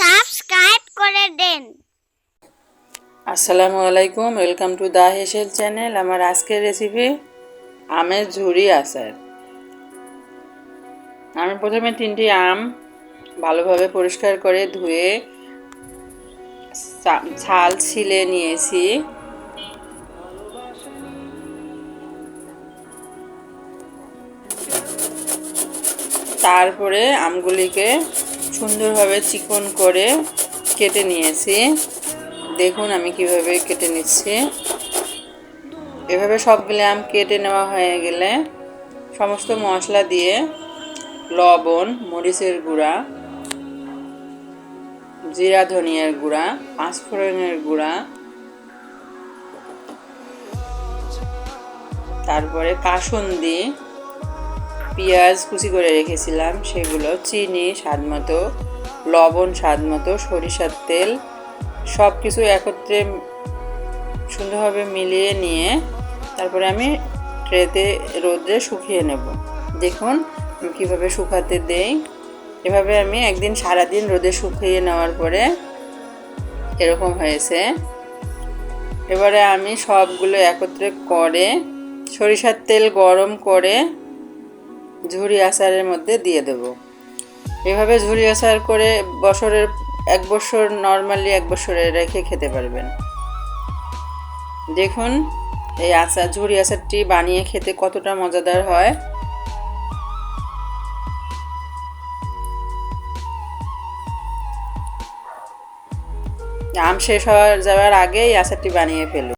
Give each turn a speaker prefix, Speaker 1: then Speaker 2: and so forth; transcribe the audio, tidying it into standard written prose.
Speaker 1: Subscribe করে দেন।
Speaker 2: আসসালামু আলাইকুম, ওয়েলকাম টু দা হেসেল চ্যানেল। আমার আজকের রেসিপি আমের ঝুরি আচার। আমি প্রথমে 3টি আম ভালোভাবে পরিষ্কার করে ধুয়ে ছাল ছিলে নিয়েছি। তারপরে আমগুলিকে সুন্দরভাবে চিকন করে কেটে নিয়েছি। দেখুন আমি কিভাবে কেটে নিচ্ছি। এভাবে সবগুলো আম কেটে নেওয়া হয়ে গেলে সমস্ত মশলা দিয়ে লবণ, মরিচের গুঁড়া, জিরা ধনিয়ার গুঁড়া, পাঁচফোড়নের গুঁড়া, তারপরে কাসুন্দি, পেঁয়াজ কুচি করে রেখেছিলাম সেগুলো, চিনি স্বাদ মতো, লবণ স্বাদ মতো, সরিষার তেল সব কিছু একত্রে সুন্দরভাবে মিলিয়ে নিয়ে তারপরে আমি ট্রেতে রোদে শুকিয়ে নেব। দেখুন আমি কীভাবে শুকাতে দেই। এভাবে আমি একদিন সারাদিন রোদে শুকিয়ে নেওয়ার পরে এরকম হয়েছে। এবারে আমি সবগুলো একত্রে করে সরিষার তেল গরম করে ঝুরি আচারের মধ্যে দিয়ে দেব। এভাবে ঝুরি আচার করে বছরের 1 বছর নর্মালি 1 বছরে রেখে খেতে পারবেন। দেখুন এই আচার, ঝুরি আচারটি বানিয়ে খেতে কতটা মজাদার হয়। আম শেষ হয়ে যাওয়ার আগেই আচারটি বানিয়ে ফেলুন।